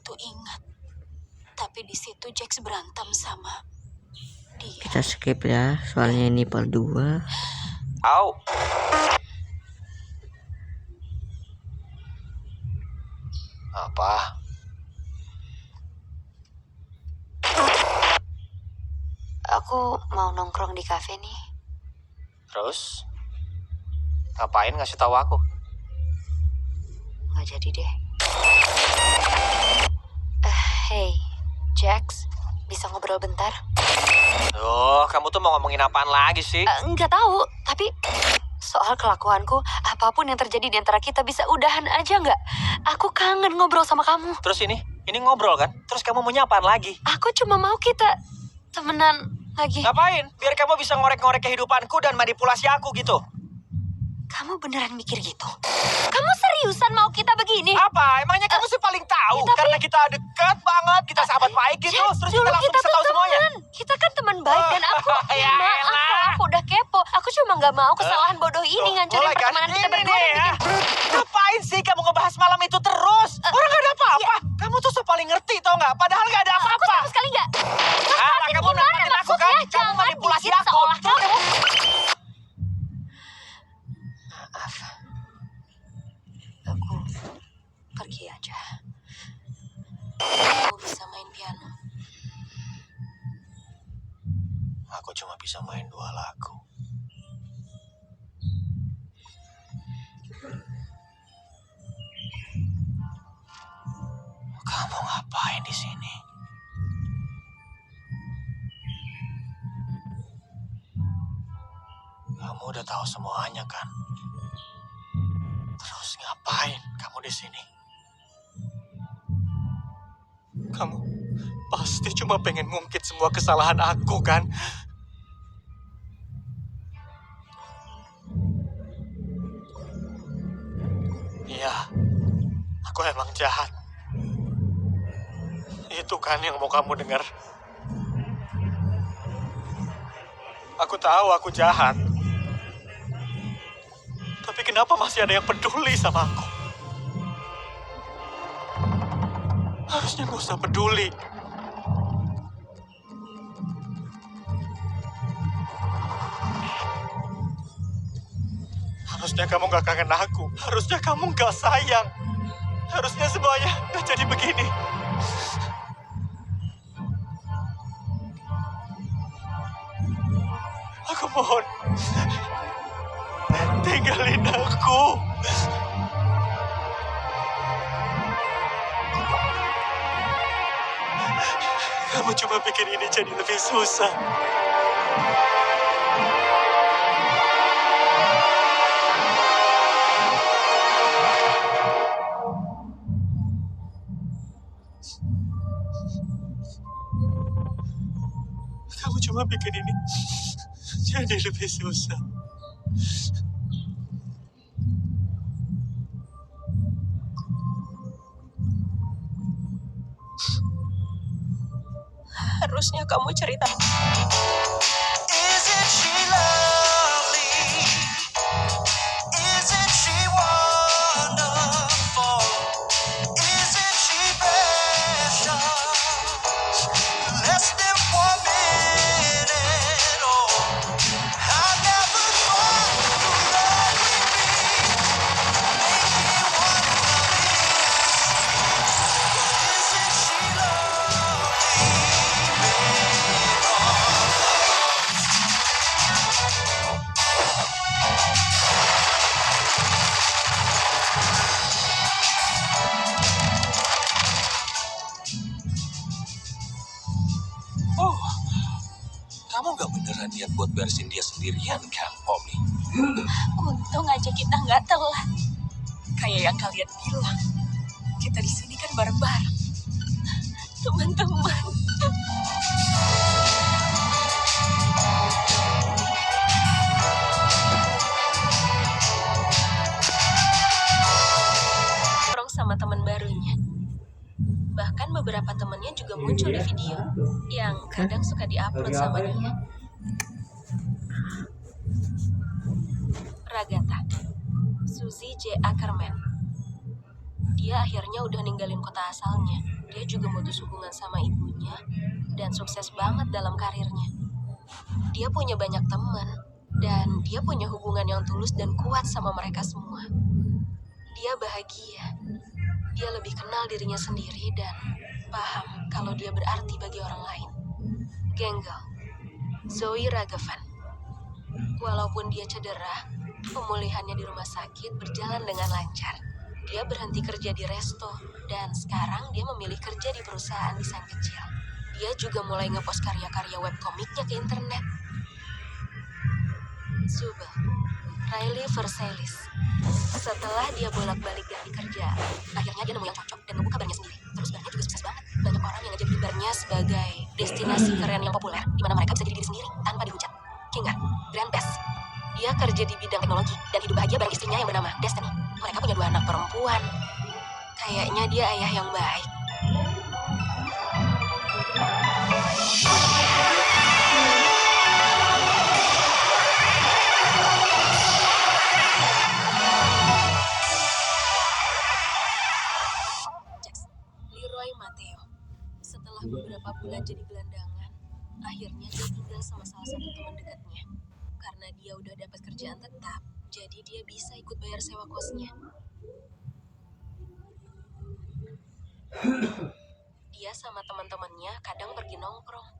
begitu ingat. Tapi di situ Jax berantem sama dia. Kita skip ya, soalnya ini part 2. Au. Apa? Aku mau nongkrong di kafe nih. Terus? Ngapain ngasih tahu aku? Nggak jadi deh. Hey, Jax, bisa ngobrol bentar? Duh, kamu tuh mau ngomongin apaan lagi sih? Nggak tahu, tapi soal kelakuanku, apapun yang terjadi di antara kita bisa udahan aja nggak? Aku kangen ngobrol sama kamu. Terus ini ngobrol kan? Terus kamu maunya apaan lagi? Aku cuma mau kita temenan lagi. Ngapain? Biar kamu bisa ngorek-ngorek kehidupanku dan manipulasi aku gitu. Kamu beneran mikir gitu? Kamu seriusan mau kita begini? Apa? Emangnya kamu sih paling tahu? ya, tapi- Karena kita deket banget, kita sahabat baik gitu. Jax, Terus dulu kita langsung bisa tuh tahu semuanya. temen. Kita kan teman baik dan aku, Ya maaf elah. kalau aku udah kepo. Aku cuma nggak mau kesalahan bodoh ini ngancurin Mulai kan? pertemanan kita Ini berdua. nih ya. Ngapain sih kamu ngebahas malam itu terus? Orang gak ada apa-apa. Kamu tuh so paling ngerti tau nggak? Padahal gak ada Aku apa-apa. sama sekali nggak. Alah, kamu manfaatin aku kan? Kamu Jangan manipulasi bikin aku. seolah Terus kamu... Maaf. Aku pergi aja. Aku bisa main piano. Aku cuma bisa main 2 lagu. Kamu ngapain di sini? Kamu udah tahu semuanya kan? Terus ngapain kamu di sini? Kamu pasti cuma pengen ngungkit semua kesalahan aku kan? Iya, aku emang jahat. Itu kan yang mau kamu dengar. Aku tahu aku jahat. Tapi kenapa masih ada yang peduli sama aku? Harusnya gak usah peduli. Harusnya kamu gak kangen aku. Harusnya kamu gak sayang. Harusnya semuanya gak jadi begini. Aku mohon, tinggalin aku. Kamu cuma bikin ini jadi lebih susah. Kamu cuma bikin ini jadi lebih susah. Harusnya kamu cerita. Isn't she lovely? Isn't she wonderful? Isn't she precious? Less than 1 minute. Oh, I never thought the love we'd be. Make me wanna Isn't she lovely, Oh, kamu gak beneran niat buat beresin dia sendirian kan, Poppy? Untung aja kita nggak telat. Kayak yang kalian bilang, kita di sini kan bareng-bareng, teman-teman. Nongkrong sama teman barunya. Bahkan beberapa temannya juga muncul di video yang kadang suka diupload sama dia. Ragata, Suzy J. Ackerman. Dia akhirnya udah ninggalin kota asalnya. Dia juga mutus hubungan sama ibunya dan sukses banget dalam karirnya. Dia punya banyak teman dan dia punya hubungan yang tulus dan kuat sama mereka semua. Dia bahagia. Dia lebih kenal dirinya sendiri dan paham kalau dia berarti bagi orang lain. Genggel, Zoe Ragavan. Walaupun dia cedera, pemulihannya di rumah sakit berjalan dengan lancar. Dia berhenti kerja di resto, dan sekarang dia memilih kerja di perusahaan desain kecil. Dia juga mulai ngepost karya-karya webkomiknya ke internet. Zubel, Riley Versailles. Setelah dia bolak-balik ganti kerja, akhirnya dia nemu yang cocok dan ngebuka barnya sendiri. Terus barnya juga sukses banget. Banyak orang yang ngejadiin barnya sebagai destinasi keren yang populer, di mana mereka bisa jadi diri sendiri tanpa dihujat. Kinga, Grand Pass. Dia kerja di bidang teknologi dan hidup bahagia bareng istrinya yang bernama Destiny. Mereka punya 2 anak perempuan. Kayaknya dia ayah yang baik. Jax, Leroy Mateo. Setelah beberapa bulan jadi gelandangan, akhirnya dia tinggal sama salah satu teman dekatnya. Karena dia udah dapat kerjaan tetap, jadi dia bisa ikut bayar sewa kosnya. Dia sama teman-temannya kadang pergi nongkrong.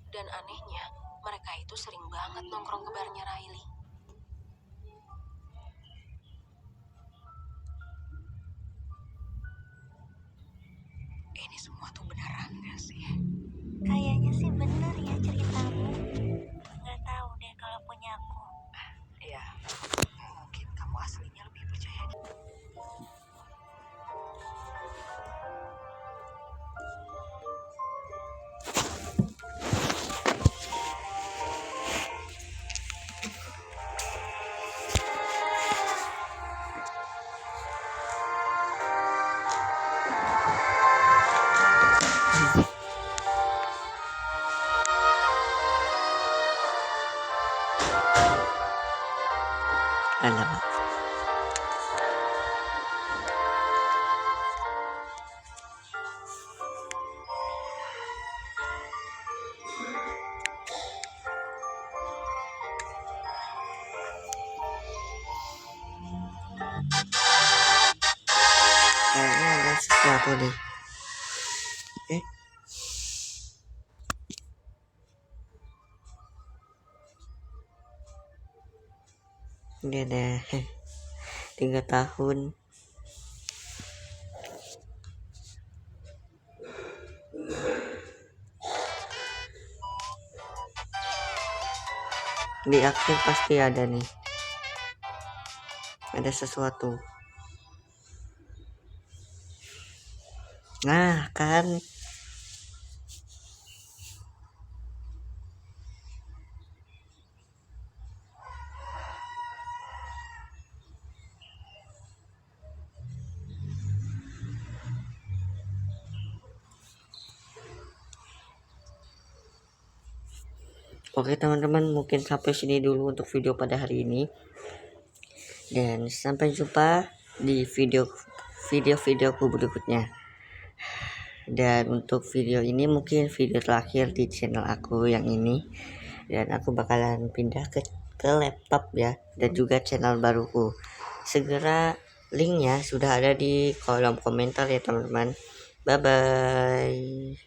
Dan anehnya, mereka itu sering banget nongkrong ke barnya Riley. Ini semua tuh beneran gak sih? Kayaknya sih bener ya ceritamu. Nggak tahu deh kalau punya aku. Ya, mungkin kamu aslinya lebih percaya di... Alamak. Kayaknya ada sesuatu nih. Ini ada 3 tahun. Di akhir pasti ada nih. Ada sesuatu. Nah, kan. Oke teman-teman, mungkin sampai sini dulu untuk video pada hari ini. Dan sampai jumpa di video-videoku berikutnya. Dan untuk video ini mungkin video terakhir di channel aku yang ini. Dan aku bakalan pindah ke laptop ya. Dan juga channel baruku. Segera linknya sudah ada di kolom komentar ya teman-teman. Bye bye.